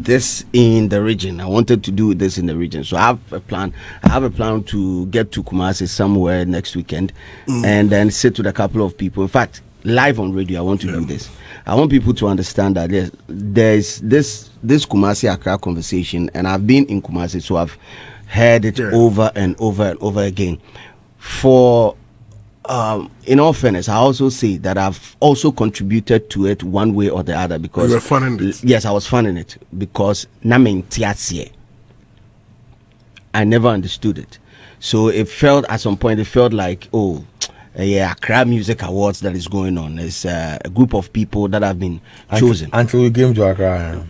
this in the region. I wanted to do this in the region. So I have a plan. I have a plan to get to Kumasi somewhere next weekend and then sit with a couple of people. In fact, live on radio, I want to do this. I want people to understand that there's this Kumasi Accra conversation, and I've been in Kumasi, so I've heard it over and over and over again. For in all fairness, I also say that I've also contributed to it one way or the other, because you were funding it. Yes, I was funding it because I never understood it. So it felt at some point, it felt like, Accra Music Awards that is going on. It's a group of people that have been chosen. Until we came to Accra.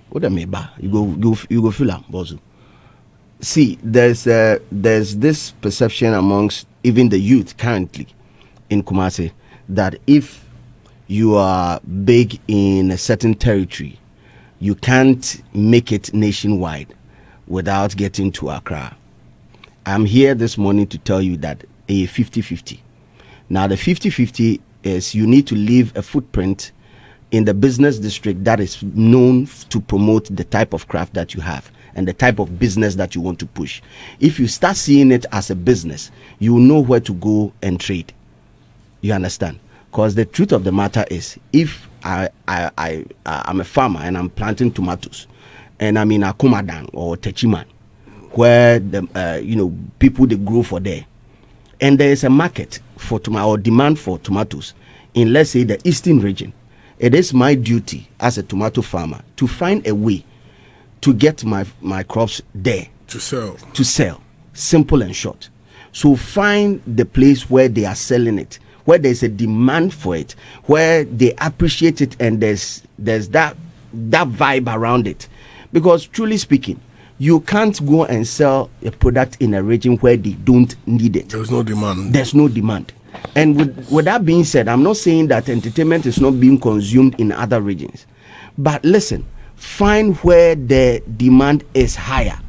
What you go feel am, Bozu. See, there's this perception amongst even the youth currently in Kumasi that if you are big in a certain territory, you can't make it nationwide without getting to Accra. I'm here this morning to tell you that a 50-50. Now the 50-50 is you need to leave a footprint in the business district that is known to promote the type of craft that you have and the type of business that you want to push. If you start seeing it as a business, you will know where to go and trade. You understand? Because the truth of the matter is, if I'm a farmer and I'm planting tomatoes, and I'm in Akumadan or Techiman, where the people they grow for there, and there is a market for tomato or demand for tomatoes in, let's say, the eastern region, it is my duty as a tomato farmer to find a way to get my crops there to sell. Simple and short. So find the place where they are selling it, where there's a demand for it, where they appreciate it, and there's that vibe around it. Because truly speaking, you can't go and sell a product in a region where they don't need it. There's no demand. And with that being said, I'm not saying that entertainment is not being consumed in other regions. But listen, find where the demand is higher.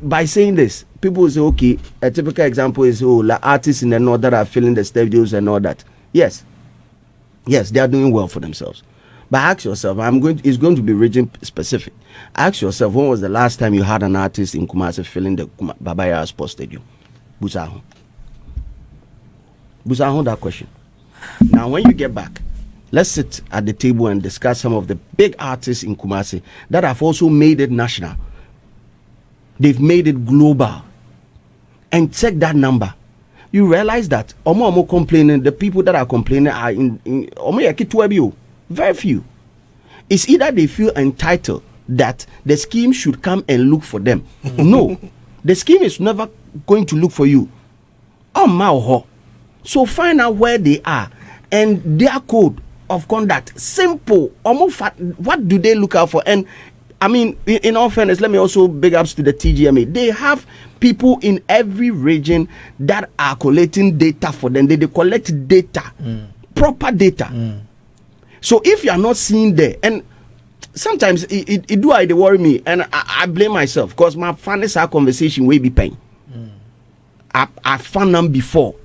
By saying this, people will say, okay, a typical example is, artists in the north that are filling the stadiums and all that. Yes, they are doing well for themselves. But ask yourself, it's going to be region specific. Ask yourself, when was the last time you had an artist in Kumasi filling the Babaya Sports Stadium? Busaho, that question. Now, when you get back, let's sit at the table and discuss some of the big artists in Kumasi that have also made it national. They've made it global. And check that number. You realize that Omo complaining, the people that are complaining are in very few. It's either they feel entitled that the scheme should come and look for them. No, the scheme is never going to look for you. So find out where they are and their code of conduct. Simple. What do they look out for? And I mean, in all fairness, let me also big ups to the TGMA. They have people in every region that are collating data for them. They collect data, proper data. So if you are not seeing there, and sometimes it worry me, and I blame myself, because my finance our conversation will be pain. I found them before,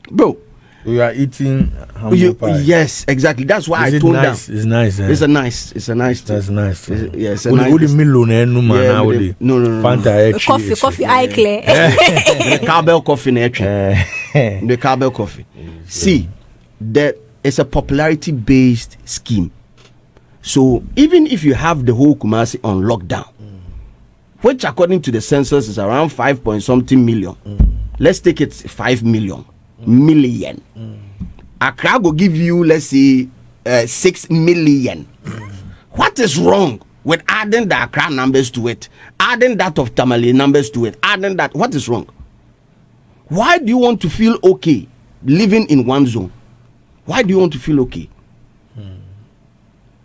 bro. We are eating humble pie. Yes, exactly. That's why I told them. It's nice. It's a nice. That's nice. Yes, a nice. No. Fanta coffee. I clear. The cowbell coffee. The cowbell coffee. See, that is a popularity-based scheme. So even if you have the whole Kumasi on lockdown, which according to the census is around 5 point something million, let's take it 5 million. Accra will give you, let's say, 6 million. What is wrong with adding the Accra numbers to it, adding that of Tamale numbers to it, adding that? What is wrong? Why do you want to feel okay living in one zone? Why do you want to feel okay?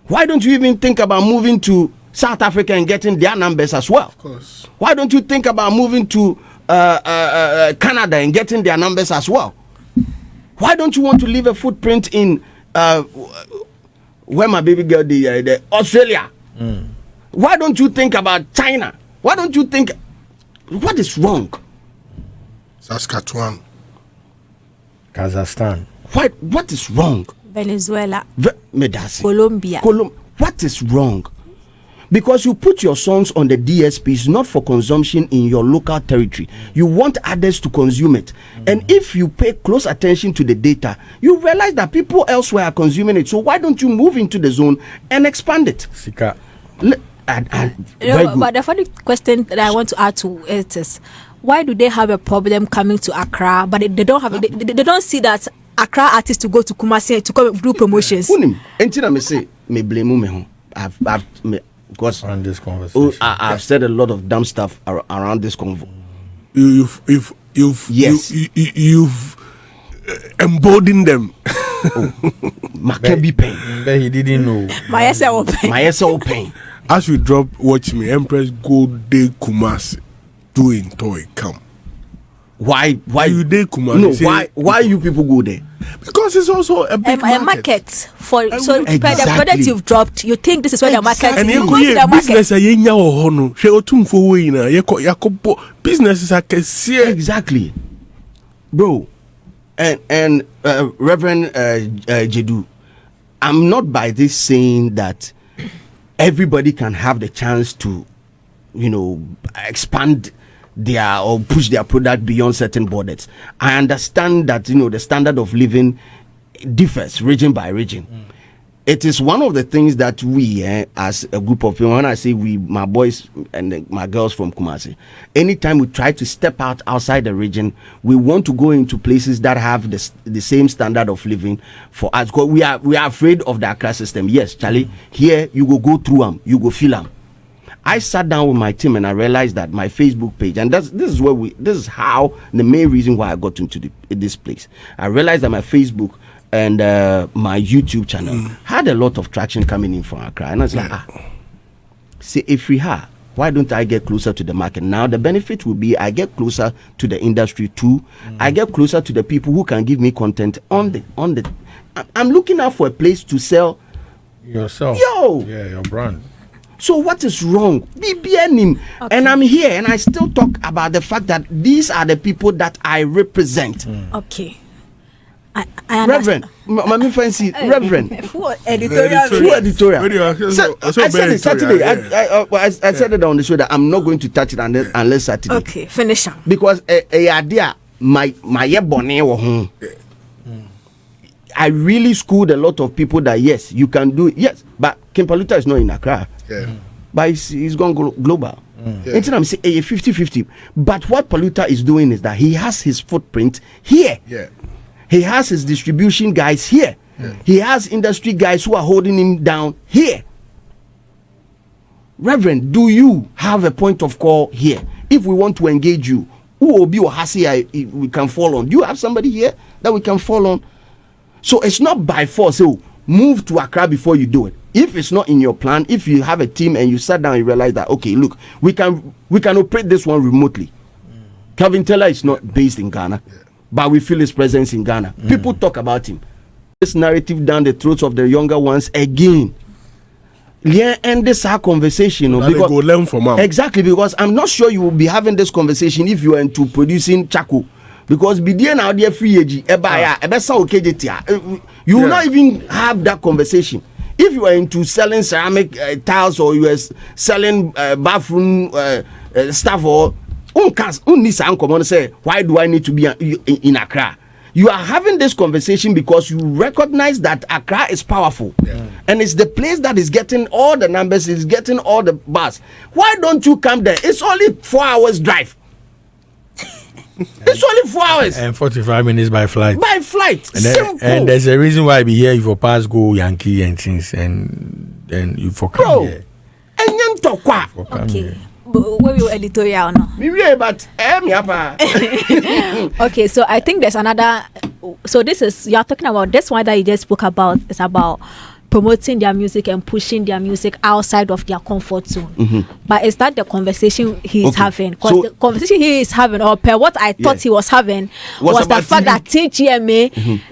Why don't you even think about moving to South Africa and getting their numbers as well? Of course. Why don't you think about moving to Canada and getting their numbers as well? Why don't you want to leave a footprint in where my baby girl, the Australia? Why don't you think about China? Why don't you think? What is wrong? Saskatchewan, Kazakhstan. What is wrong? Venezuela, Medasi. Colombia. What is wrong? Because you put your songs on the DSPs not for consumption in your local territory. You want others to consume it. And if you pay close attention to the data, you realize that people elsewhere are consuming it. So why don't you move into the zone and expand it? Sika. But the funny question that I want to add to it is, why do they have a problem coming to Accra, but they don't have they don't see that Accra artists to go to Kumasi to come do promotions? Me blame me home. Because on this conversation, I've said a lot of dumb stuff around this convo. You've emboldened them. Makebi pain. But he didn't know. My SL pain. As we drop, watch me. Empress go de Kumasi, doing toy come. Why you de Kumasi? No, why you people go there? Because it's also a big market for so exactly. the product you've dropped. You think this is where the market is? And You go to the market. business a yenya ohono. She otumfo we na yakobo business a kesi. Exactly, bro. And Reverend Jedu, I'm not by this saying that everybody can have the chance to, expand their or push their product beyond certain borders. I understand that the standard of living differs region by region. It is one of the things that we as a group of people, when I say we, my boys and my girls from Kumasi, anytime we try to step outside the region, we want to go into places that have the same standard of living for us. Because we are afraid of the Accra system. Yes, Charlie, here you go through them, you go feel them. I sat down with my team and I realized that my Facebook page, and this is how the main reason why I got into this place. I realized that my Facebook and my YouTube channel had a lot of traction coming in from Accra, and I was like, see, if we have, why don't I get closer to the market? Now the benefit will be I get closer to the industry too. I get closer to the people who can give me content on the. I'm looking out for a place to sell yourself. Yeah, your brand. So what is wrong? BBN, and I'm here and I still talk about the fact that these are the people that I represent. Okay. Reverend, Mami Fancy, Reverend. Full editorial. So, I said it Saturday. I said it on the show that I'm not going to touch it unless Saturday. Okay, finish up. Because idea my bonnet. I really schooled a lot of people that yes, you can do it. Yes, but King Paluta is not in Accra. Yeah. But he's gone global. Until I'm saying 50-50. But what Paluta is doing is that he has his footprint here. Yeah. He has his distribution guys here. Yeah. He has industry guys who are holding him down here. Reverend, do you have a point of call here? If we want to engage you, who will be or Hasi we can fall on? Do you have somebody here that we can fall on? So it's not by force. So move to Accra before you do it. If it's not in your plan, if you have a team and you sat down and you realize that, okay, look, we can operate this one remotely. Calvin Taylor is not based in Ghana, but we feel his presence in Ghana. People talk about him. This narrative down the throats of the younger ones again. Yeah, and this our conversation. Because go learn from him. Exactly, because I'm not sure you will be having this conversation if you are into producing charcoal. Because BDN out there free age, you will not even have that conversation. If you are into selling ceramic tiles or you are selling bathroom stuff or say, why do I need to be in Accra? You are having this conversation because you recognize that Accra is powerful. Yeah. And it's the place that is getting all the numbers, is getting all the bars. Why don't you come there? It's only 4 hours drive. It's only 4 hours. And 45 minutes by flight. By flight. Simple. And there's a reason why I be here if you pass go Yankee and things and then you for come here. And you talk what? Okay. Where you editorial now? But okay, so I think there's another. So this is, you are talking about this one that you just spoke about. It's about promoting their music and pushing their music outside of their comfort zone. But is that the conversation he is having? Because so, the conversation he is having, or per what I thought he was having, was the fact that TGMA,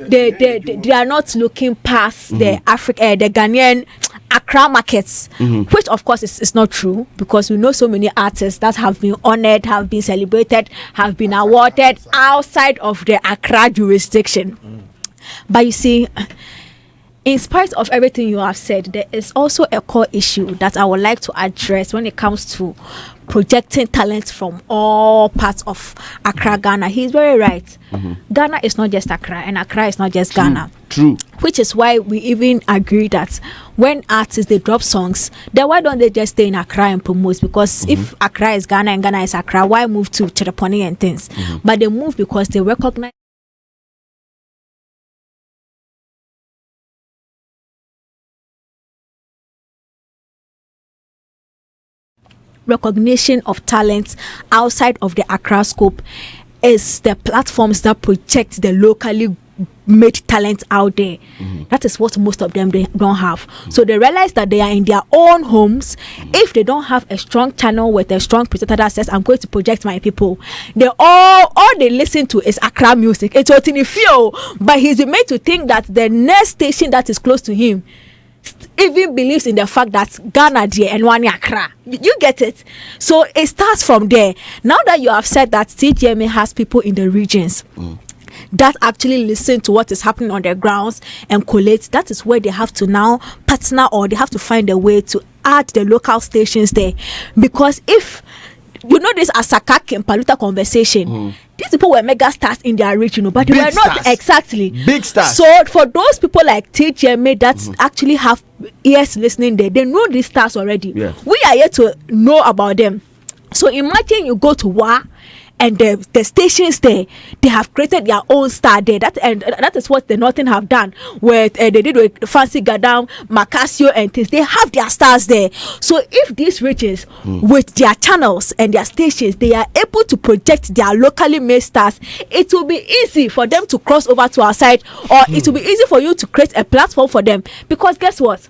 they are not looking past the the Ghanaian Accra markets, which of course is not true, because we know so many artists that have been honored, have been celebrated, have been awarded outside of the Accra jurisdiction. But you see, in spite of everything you have said, there is also a core issue that I would like to address when it comes to projecting talent from all parts of Accra, Ghana. He's very right. Ghana is not just Accra, and Accra is not just Ghana. True. Which is why we even agree that when artists they drop songs, then why don't they just stay in Accra and promote? Because if Accra is Ghana and Ghana is Accra, why move to Chereponi and things? But they move because they recognize recognition of talents outside of the Accra scope is the platforms that project the locally made talent out there. That is what most of them they don't have. So they realize that they are in their own homes. If they don't have a strong channel with a strong presenter that says, I'm going to project my people, they all they listen to is Accra music. It's what in feel, but he's been made to think that the next station that is close to him even believes in the fact that Ghana there and one Accra. You get it? So it starts from there. Now that you have said that TGMA has people in the regions that actually listen to what is happening on their grounds and collate, that is where they have to now partner, or they have to find a way to add the local stations there. Because if you know this Asakak and Paluta conversation, these people were mega stars in their region, but they were not exactly big stars. So for those people like TGMA that actually have ears listening there, they know these stars already. We are here to know about them. So imagine you go to WA and the stations there, they have created their own star there. That is what the Northern have done. Where they did with Fancy Gadam, Macasio and things. They have their stars there. So if these regions, with their channels and their stations, they are able to project their locally made stars, it will be easy for them to cross over to our side, or it will be easy for you to create a platform for them. Because guess what?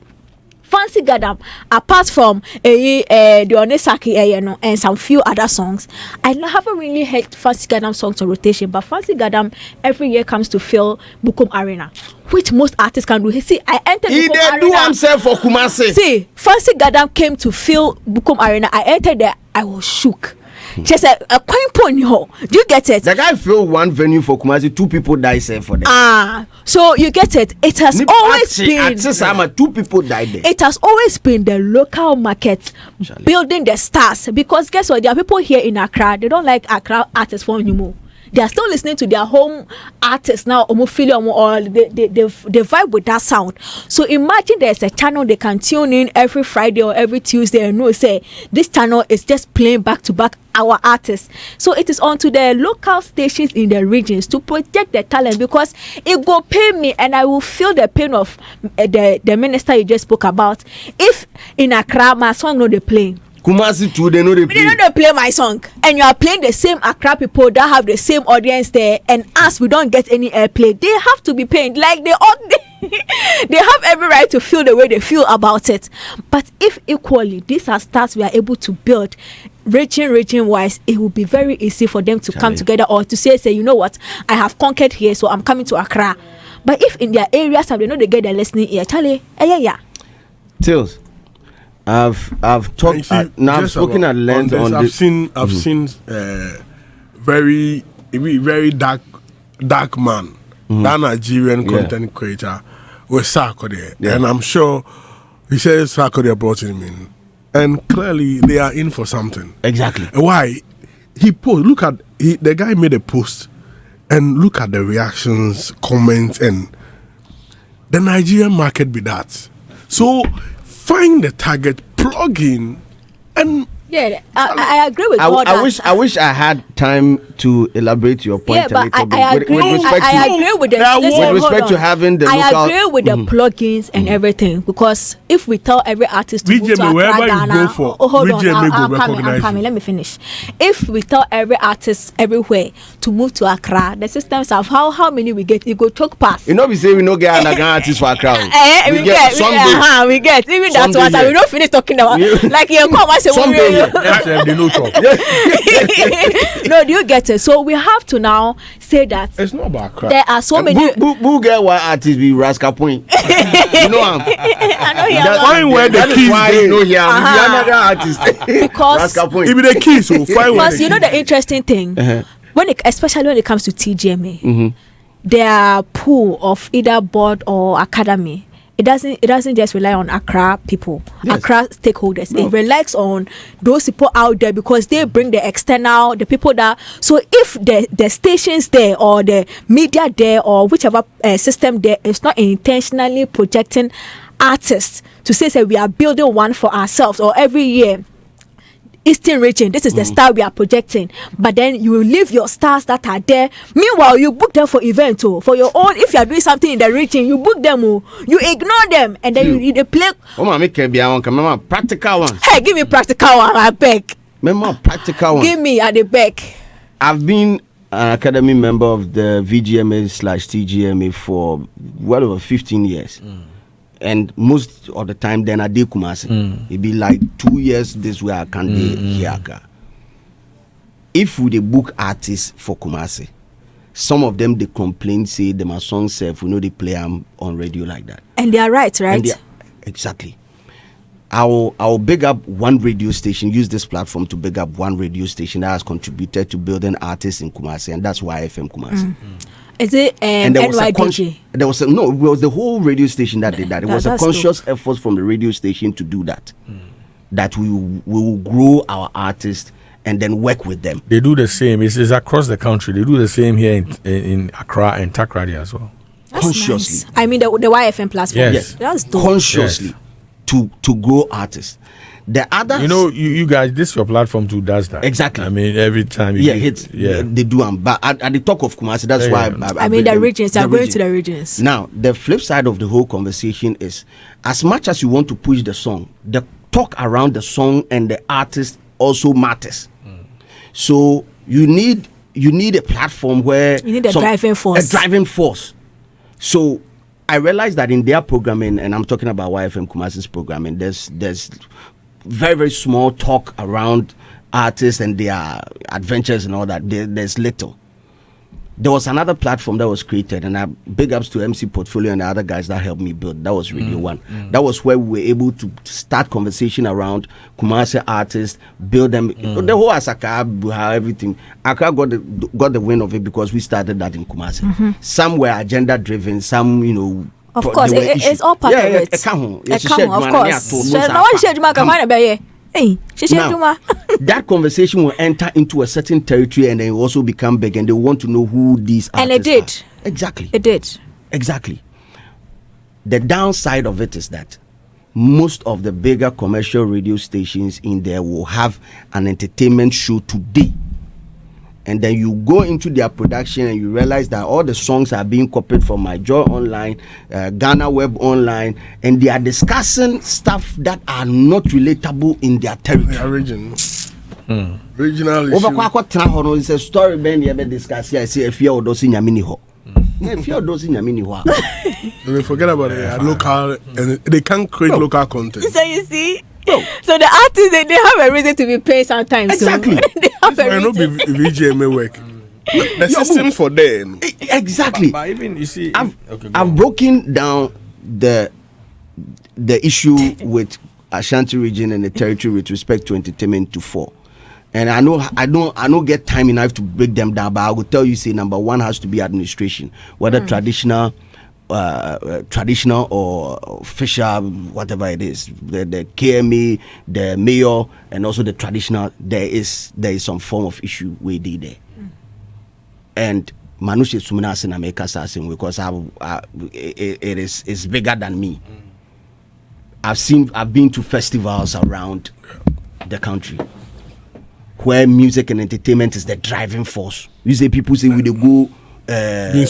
Fancy Gadam, apart from the Onesaki and some few other songs, I haven't really heard Fancy Gadam songs on rotation, but Fancy Gadam every year comes to fill Bukum Arena, which most artists can do. See, I entered He Bukum did Arena. do himself for Kumasi. See, Fancy Gadam came to fill Bukum Arena. I entered there, I was shook. She said, a coin pony ho. Do you get it? The guy filled one venue for Kumasi, 2 people died for them. So you get it. It has always been. Two people died there. It has always been the local market building the stars. Because guess what? There are people here in Accra. They don't like Accra artists for anymore. They are still listening to their home artists now, or they vibe with that sound. So imagine there's a channel they can tune in every Friday or every Tuesday and know, say, this channel is just playing back to back our artists. So it is on to the local stations in the regions to project their talent, because it go pay me and I will feel the pain of the minister you just spoke about. If in Accra, my song no they playing. Kumasi too, they know they play. They know they play my song, and you are playing the same Accra people that have the same audience there, and us we don't get any airplay. They have to be paying, like they have every right to feel the way they feel about it. But if equally these are stars we are able to build region wise, it will be very easy for them to come together, or to say you know what, I have conquered here, so I'm coming to Accra. But if in their areas they know they get their listening ear, Charlie, yeah. Tills, I've talked now. I've spoken at length on this. I've seen very dark man, that Nigerian content creator with Sako there, and I'm sure he says Sako there brought him in, and clearly they are in for something. Exactly. Why? He post. Look at the guy made a post, and look at the reactions, comments, and the Nigerian market be that. So find the target, plug in, and I agree with all that. I wish I had time to elaborate your point a little bit. I agree. I agree with the with respect to having the local. I agree with the plugins and everything, because if we tell every artist to move to Accra, Ghana, hold on, I'm coming. Let me finish. If we tell every artist everywhere to move to Accra, the systems of how many we get, it go choke pass. You know, we say we no get an artist for Accra. We get even that one. We don't finish talking about like you come and say no, do you get it? So we have to now say that it's not about Accra. There are so many. Who get why artists be Rascal Point? You know I know that's find where the keys why you know here. Another artist. Because Rascal Point. It be the keys. So find because you know the interesting thing, especially when it comes to TGMA, their pool of either board or academy it doesn't just rely on Accra people, Accra stakeholders. No. It relies on those people out there because they bring the external, the people that. So if the stations there or the media there or whichever system there is not intentionally projecting artists to say we are building one for ourselves, or every year Eastern region, this is the star we are projecting, but then you leave your stars that are there. Meanwhile, you book them for event for your own. If you are doing something in the region, you book them, you ignore them, and then you play. Practical ones. Hey, give me practical one, I beg. Remember practical ones. Give me at the back. I've been an academy member of the VGMA/TGMA for well over 15 years. And most of the time, then I did Kumasi. It be like 2 years this way I can do here. If we book artists for Kumasi, some of them they complain, say them a song self, we know they play them on radio like that. And they are right? Exactly. I'll big up one radio station, use this platform to big up one radio station that has contributed to building artists in Kumasi, and that's YFM Kumasi. Is it NYDJ? It was the whole radio station that did that. It was a conscious effort from the radio station to do that. That we will grow our artists and then work with them. They do the same. It's across the country. They do the same here in Accra and Takrady as well. That's consciously. Nice. I mean the YFM platform. Yes. That's dope. Consciously to grow artists. The others, you guys, this your platform too does that. Exactly. I mean, every time they do them. But at the talk of Kumasi, that's why I mean the regions. I'm going to the regions. Now, the flip side of the whole conversation is, as much as you want to push the song, the talk around the song and the artist also matters. So you need a platform where you need a driving force. So I realized that in their programming, and I'm talking about YFM Kumasi's programming, there's very, very small talk around artists and their adventures and all that. There's little. There was another platform that was created, and I big ups to MC Portfolio and the other guys that helped me build. That was Radio 1. That was where we were able to start conversation around Kumasi artists, build them. The whole Asaka, everything. Accra got the win of it because we started that in Kumasi. Some were agenda driven, some, of course, it's all part of it. Of course. Now, that conversation will enter into a certain territory and then also become big, and they want to know who these artists are. And it did. Exactly. It did. Exactly. The downside of it is that most of the bigger commercial radio stations in there will have an entertainment show today. And then you go into their production and you realize that all the songs are being copied from My Joy Online, Ghana Web Online, and they are discussing stuff that are not relatable in their territory. Their region. Regional issue. Over it's a story Ben you ever discuss here. I say if you're doing Yamini ho. If you're doing Yamini ho. They forget about it. Local, and they can't create local content. So you see. So the artists they have a reason to be paid sometimes. Exactly. So they have a reason. VGMA work. The systems for them. Exactly. But even you see, I've broken down the issue with Ashanti region and the territory with respect to entertainment to 4. And I don't get time enough to break them down, but I will tell you, say number 1 has to be administration, whether traditional or official, whatever it is, the KMA, the mayor, and also the traditional. There is some form of issue we did there, and Manushe Sumina Sinameka Sasin, because it's bigger than me. I've been to festivals around the country where music and entertainment is the driving force. You say people say we dey go we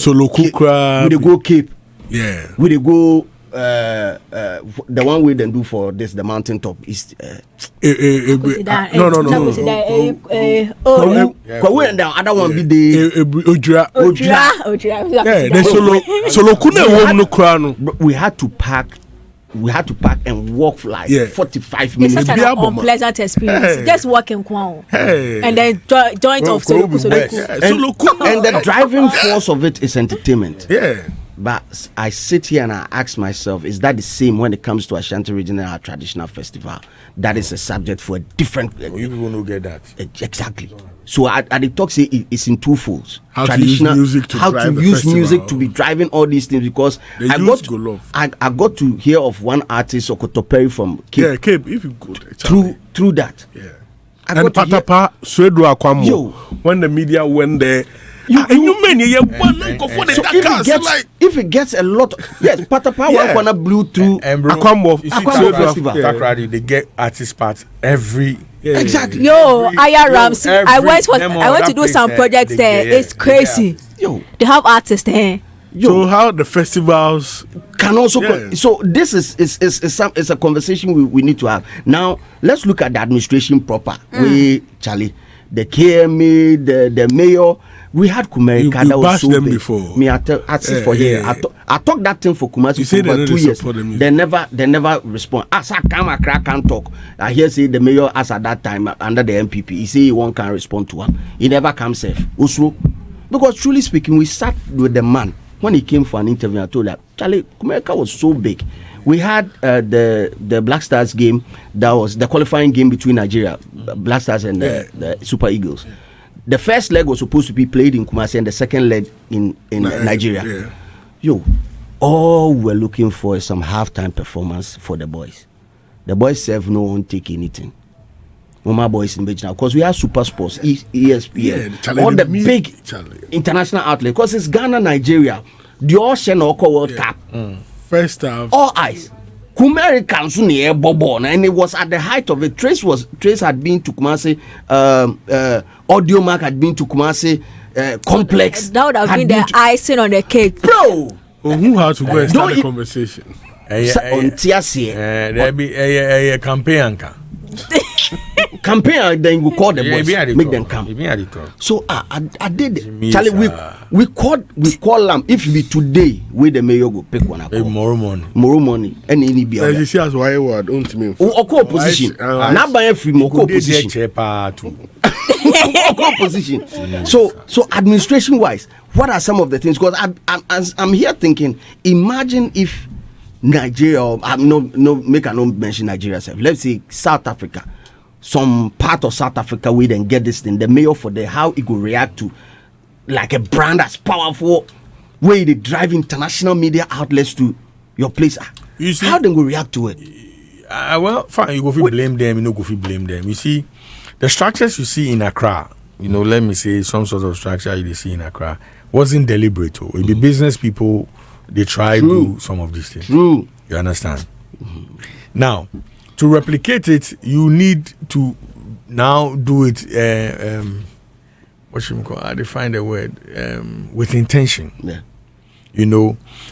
dey go Cape. Yeah. We dey go the one we then do for this the mountain top is no. We and the other one be the Ojra. Yeah, the solo kuna no krano. We had to pack and walk for like 45 It's minutes. such an unpleasant experience. Just walking Kwao. And then joint of Soloku. And the driving force of it is entertainment. Yeah. But I sit here and I ask myself, is that the same when it comes to Ashanti Regional our traditional festival? That is a subject for a different. You people don't get that. Exactly. So I the talk say it's in two folds. How to use music to drive the festival. To be driving all these things, because I got to hear of one artist, Okoto Perry from Cape. Yeah, Cape. If you go through that. Yeah. And Patapa Swedo Akwamo. When the media went there. If it gets a lot, yes, Patapa wanna blew through Akwamo Festival. They get artist parts every. Exactly. Yo, Aya Rams. I went to do some projects there. It's crazy. Yo, they have artists there. So how the festivals can also so this is a conversation we need to have. Now let's look at the administration proper. Charlie, the KMA, the mayor. We had Kumasi that was so big. Before. Me, I sit for here. I talk that thing for Kumasi for about 2 years. They never respond. As I come, Accra can't talk. I hear say the mayor as at that time under the MPP. He say one can respond to him. He never comes safe. Also, because truly speaking, we sat with the man when he came for an interview. I told him, Charlie, Kumasi was so big. We had the Black Stars game. That was the qualifying game between Nigeria, Black Stars and the Super Eagles. The first leg was supposed to be played in Kumasi and the second leg in Nigeria. Yeah. Yo, all we're looking for is some halftime performance for the boys. The boys serve no one take anything. My boys in Beijing, because we have Super Sports, ESPN, all the big international outlets. Because it's Ghana, Nigeria, the Ocean World Cup. First half, all eyes. Kumasi Bobo, and it was at the height of it. Trace had been to Kumasi, Audio Mark had been to Kumasi, Complex. That would have been the icing on the cake, bro. Who had to go and start the conversation? There be a campaign. Campaign, then we call the boys, make them come. So I did. Charlie, we call them. If we today, we the mayor go pick one up. More money, and any be. You see, as why word don't mean. Opposition. Not by free more opposition. Opposition. So administration wise, what are some of the things? Because I'm here thinking. Imagine if Nigeria, make a no mention Nigeria. Let's say South Africa. Some part of South Africa, we then get this thing. The mayor for how it will react to like a brand as powerful, where they drive international media outlets to your place. You see, how they will react to it? Well, fine. You go fi blame them. You know, go fi blame them. You see, the structures you see in Accra. Let me say some sort of structure you see in Accra wasn't deliberate. It be business people. They try to do some of these things. True. You understand? Now, to replicate it, you need to now do it. What should we call? I define the word with intention. Yeah.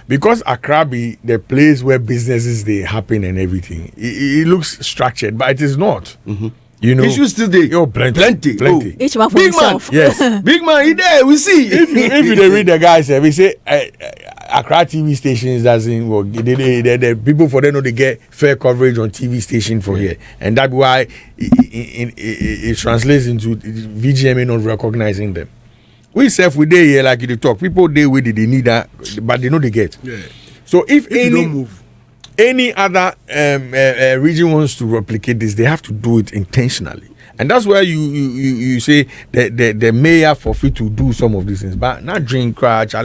Because Accra be the place where businesses they happen and everything. It looks structured, but it is not. Issues still there. Plenty. Each man for himself. Yes. Big man, he there. We see. If you read the guys, we say Accra TV stations doesn't work. The people for them know they get fair coverage on TV station for here, and that's why it translates into VGMA not recognizing them. We self we there here like you talk. People there with they need that, but they know they get. Yeah. So if you don't move. Any other region wants to replicate this, they have to do it intentionally, and that's where you say the mayor for free to do some of these things, but not drink crash. It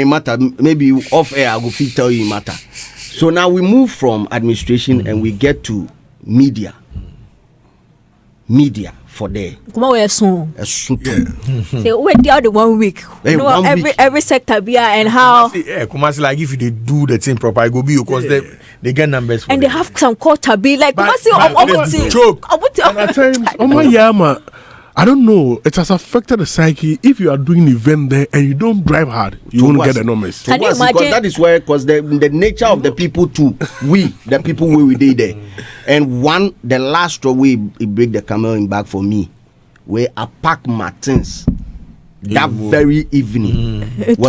matter. Maybe off air, I go tell you matter. So now we move from administration and we get to media. Media. For there. Come on, soon. Say wait the other 1 week. Every sector be and how. Kumasi like if they do the thing proper, it go be because they get numbers. For and them. They have some quota be like Kumasi. Joke. And at times, I don't know. It has affected the psyche. If you are doing an event there and you don't drive hard, you won't get the numbers. Can you imagine? Because that is where, because the nature of the people too, the people we did there. And the last straw we break the camel in back for me, where I pack my things that very evening. And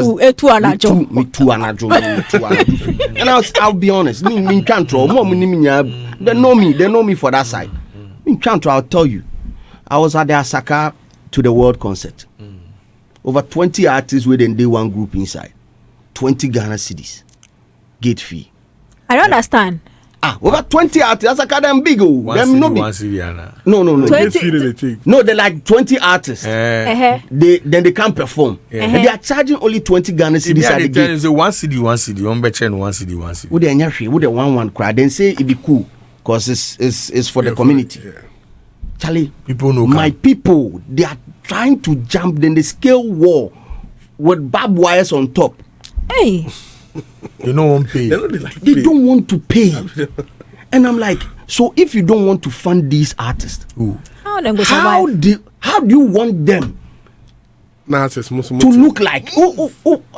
I'll be honest, me can't throw. They know me for that side. Me can't throw. I'll tell you. I was at the Asaka to the World Concert. over 20 artists within day one group inside. 20 Ghana cedis. Gate fee. I don't understand. Over 20 artists. That's a them big. One city, Anna. No. 20. No, they're like 20 artists. Then they can't perform. And they are charging only 20 Ghana cedis at the gate. It's one city, one betcha and one city. Would they one crowd? Then say it be cool because it's for the community. Charlie, people know my people, they are trying to jump then the scale wall with barbed wires on top. Hey. They don't want to pay. They don't want to pay. And I'm like, so if you don't want to fund these artists, How them go how survive? do you want them to look like?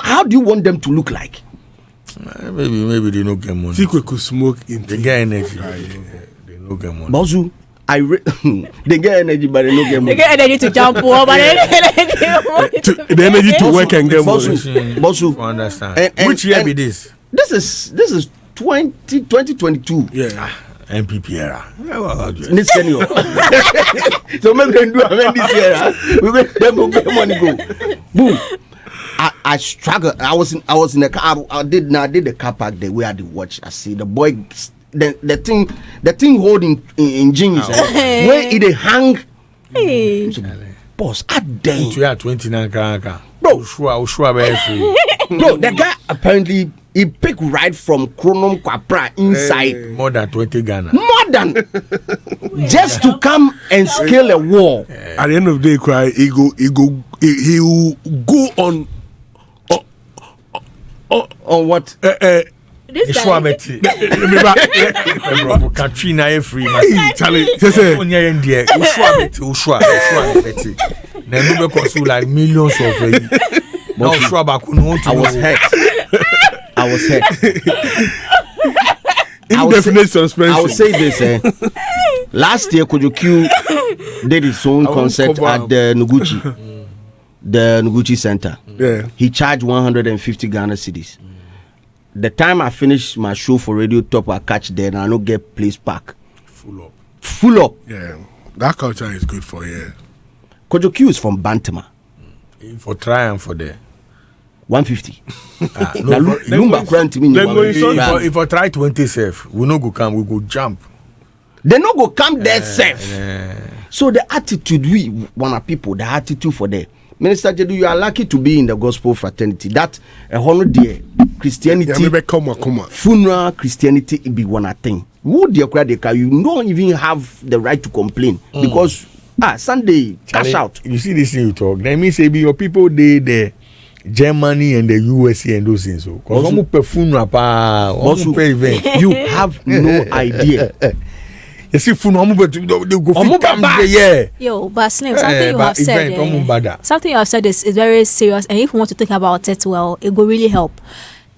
How do you want them to look like? Maybe they don't get money. Secret could smoke in They get energy. They don't get money. Bozu, they get energy, but they don't get money. They get energy to jump over, but they get energy. The energy to work and get money. Bozu, Understand. Which year be this? This is 2022. Yeah. MPP era. This senior. So maybe they do amend this year. We go get money go. Boom. I struggled. I was in the car. I did the car park the way I did watch. I see the boy the thing holding in jeans where it hang. Hey. Boss, at day. You are 29 car. Bro, Sure, very free. bro, the guy apparently he picked right from Chronom Kwapra inside. More than 20 Ghana. More than just to come and scale a wall. At the end of the day, he will go on what? This Sure, guy. Katrina free. Charlie, say, Onye ndie, Ushua Betty. Then no be like millions of now Ushua baku no want to I was hurt. indefinite suspension. I will say this. Last year, Kojo Q did his own concert at the Noguchi Center. Yeah. He charged 150 Ghana cedis. The time I finished my show for Radio Top, I catch there and I don't get place park. Full up. Yeah. That culture is good for you. Kojo Q is from Bantama. For try and for there. 150. No, Lumba grant me. if I try 20 safe, we no go come, we go jump. They no go come there safe. So the attitude we want people, the attitude for them. Minister Jedu, you are lucky to be in the gospel fraternity. That a 100 year Christianity, funeral Christianity, it be one thing. Who dear you don't even have the right to complain because Sunday cash out. You see this thing you talk. That means say be your people they the Germany and the USA and those things. So because I'm pay funeral pay event. You have no idea. You see funeral they go yeah. Yo, but Slim, something you have said is very serious, and if you want to think about it well, it will really help.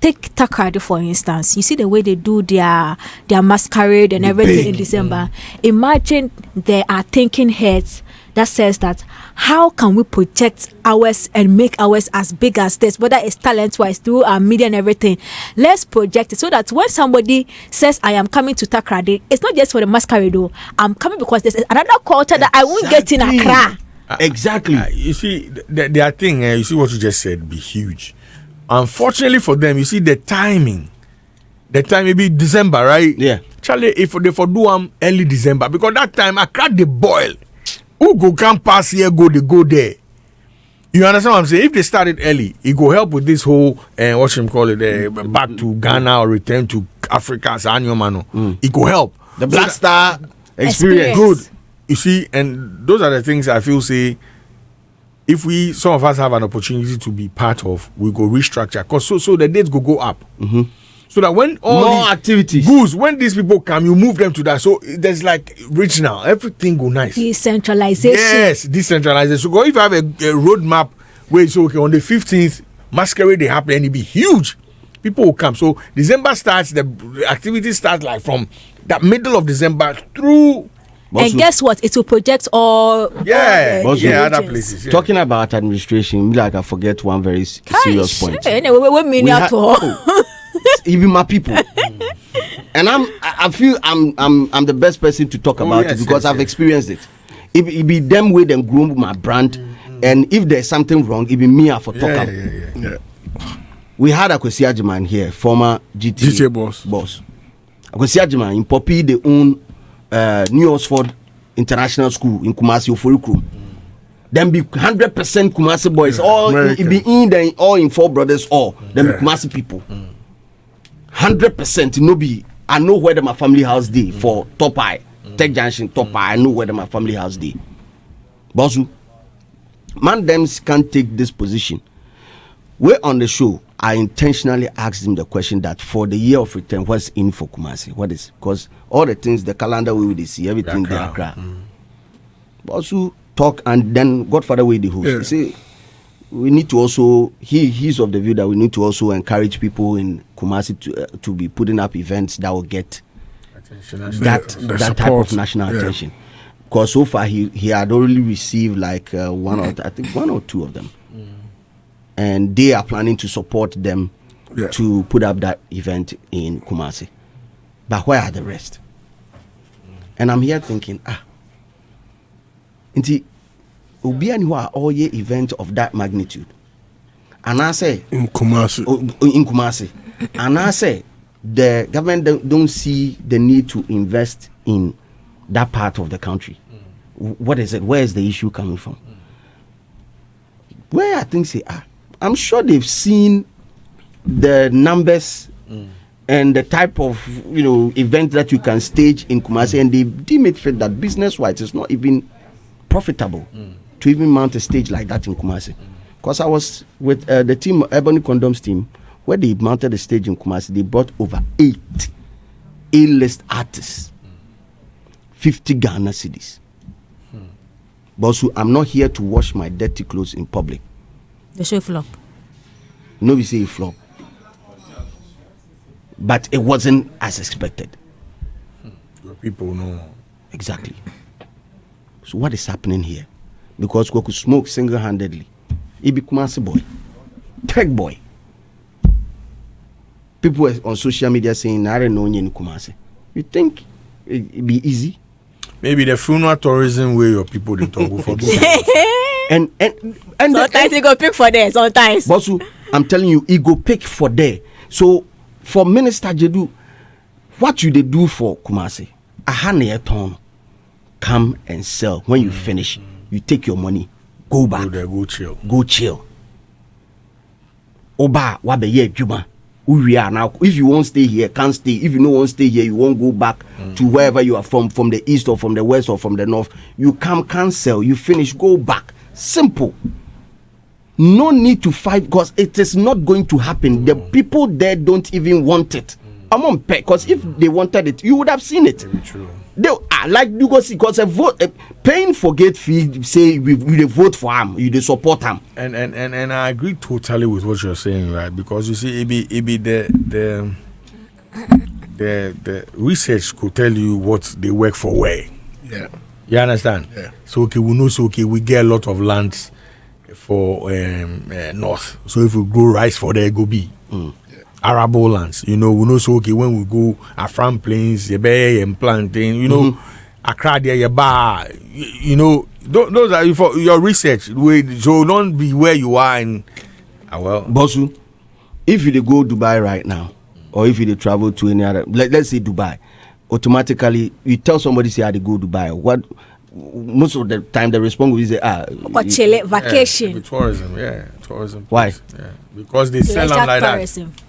Take Takrady for instance. You see the way they do their masquerade and everything in December. Imagine there are thinking heads that says that how can we project ours and make ours as big as this, whether it's talent-wise through our media and everything. Let's project it so that when somebody says I am coming to Takrady, it's not just for the masquerade though. I'm coming because there's another culture that I won't get in Accra. Exactly. You see, their thing, you see what you just said, be huge. Unfortunately for them, you see the time maybe December, right? Yeah. Charlie, if they for do early December, because that time Accra the boil. Who go come pass here, they go there. You understand what I'm saying? If they started early, it go help with this whole what you call it, back to Ghana or return to Africa as annual mano. It go help. The Black Star experience. Good. You see, and those are the things I feel say. If some of us have an opportunity to be part of, we go restructure because so the dates go up. So that when all more activities goes, when these people come, you move them to that. So there's like regional, everything go nice. Decentralization. Yes, decentralization. So if you have a roadmap where it's okay on the 15th, masquerade they happen and it be huge, people will come. So December starts, the activity starts like from the middle of December through. And guess what? It will project all other places. Yeah. Talking about administration, like I forget one very serious point. Even my people, and I feel I'm the best person to talk about it because I've experienced it. It be them way them groom my brand, And if there's something wrong, it be me for talk up. Yeah. We had Akwesi Ajiman here, former GTA boss. Akwesi Ajiman in Poppy, they own New Oxford International School in Kumasi, Oforikrum. Then be 100% Kumasi boys, all it be all in Four Brothers, all them be Kumasi people. 100% no be. I know where my family house dey for Top Eye, Tech Junction, Top Eye. I know where my family house dey. Bosu, man, them can't take this position. We're on the show. I intentionally asked him the question that for the year of return, what's in for Kumasi? What is, because all the things, the calendar we will see, everything they Accra. Bosu talk, and then Godfather way the host. He say we need to also, he's of the view that we need to also encourage people in Kumasi to be putting up events that will get that type of national attention. Because so far he had already received like one or two of them, and they are planning to support them to put up that event in Kumasi. But where are the rest? And I'm here thinking, Obiani who are all year event of that magnitude, and I say in Kumasi, and I say the government don't see the need to invest in that part of the country. What is it? Where is the issue coming from? Where I think I'm sure they've seen the numbers and the type of event that you can stage in Kumasi, and they deem it fit that business-wise it's not even profitable to even mount a stage like that in Kumasi. Because I was with the team, Ebony Condoms team, where they mounted a stage in Kumasi. They brought over 8 A-list artists, 50 Ghana cedis. But so I'm not here to wash my dirty clothes in public. The show flop. No, we say it flop. But it wasn't as expected. People know. Exactly. So what is happening here? Because we could smoke single-handedly. He be Kumasi boy. Tech boy. People on social media saying, I don't know in Kumasi. You think it'd be easy? Maybe the funeral tourism way your people they talk for. and sometimes you go pick for there, sometimes. Bosu, I'm telling you, he go pick for there. So for Minister Jedu, what you they do for Kumasi? A hand ton. Come and sell. When you finish, you take your money, go back. Go there, go chill. Go chill. Oba, wabe ye juma. We are now. If you won't stay here, can't stay. If you don't want to stay here, you won't go back to wherever you are from the east or from the west or from the north. You come, cancel. You finish, go back. Simple. No need to fight because it is not going to happen. The people there don't even want it. I'm on pay because if they wanted it, you would have seen it. Very true. They like you go see because a vote paying for gate fee say we vote for him, you support him. And I agree totally with what you're saying, right? Because you see, it be the research could tell you what they work for where. Yeah. You understand? Yeah. So okay, we know we get a lot of lands for north. So if we grow rice for there, go be. Arable lands, we know so okay when we go Afram Plains, Yebe and planting, Accra there, Yaba, those are for your research. So don't be where you are in. Bosu, if you go Dubai right now, or if you travel to any other, let's say Dubai, automatically you tell somebody say they go Dubai. What most of the time the response will say vacation, tourism. Why? Yeah, because they sell them like tourism. That.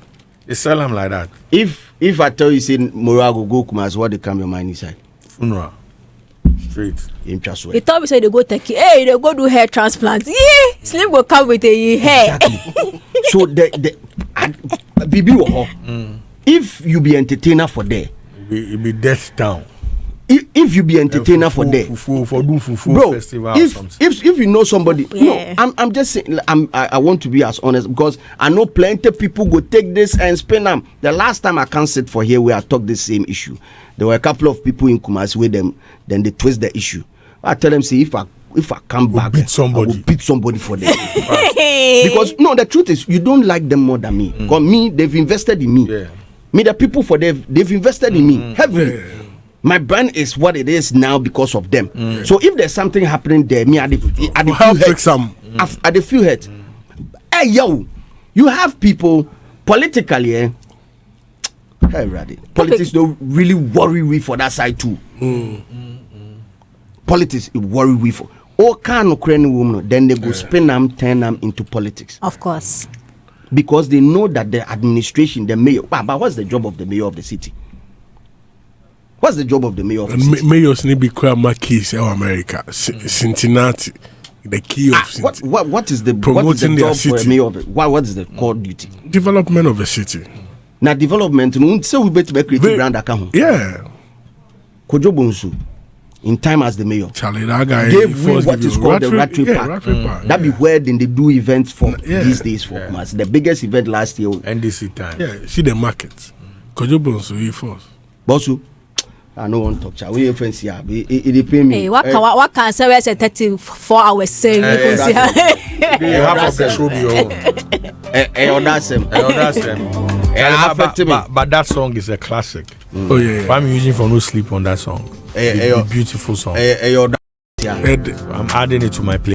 They sell them like that. If I tell you say Morago go Kumasi, what they come your mind inside? Funeral. Straight. They thought we say they go Turkey. Hey, they go do hair transplant. Yeah, Slim will come with a hair. Exactly. So the Bibi if you be entertainer for there, it be death town. If you be entertainer for there, bro, if you know somebody, I'm just saying, I want to be as honest because I know plenty of people go take this and spin them. The last time I can't sit for here where I talk the same issue, there were a couple of people in Kumasi with them, then they twist the issue. I tell them, see, if I come back, beat somebody. I will beat somebody for them. Because no, the truth is, you don't like them more than me. Because me, they've invested in me. Yeah. Me, the people for them, they've invested in me heavily. Yeah. My brand is what it is now because of them. So if there's something happening there, me, I help fix some. At the few head. Hey yo, you have people politically, hey Raddy, politics don't really worry we for that side too. Politics it worry we for all kind of Ukrainian women, then they go spin them, turn them into politics. Of course. Because they know that the administration, the mayor, but what's the job of the mayor of the city? What's the job of the mayor of the city? Mayors need be quite keys in America. Cincinnati, the key of Cincinnati. What is the promoting job their for a city? mayor of it? What is the core duty? Development of the city. Now development, so we better create brand account. Yeah. Kojo Bonsu, in time as the mayor, Charlie, that guy gave we what is called the Ratri Park. That be where then they do events for these days for us. The biggest event last year. NDC time. Yeah, see the market. Kojo Bonsu, he first. Bosu, I don't want to talk. We friends here. It pay me. Hey, what can say? We say 34 hours saying. Half of the show be your own. But that song is a classic. Oh yeah. I'm using for no sleep on that song. A beautiful song. I'm adding it to my playlist.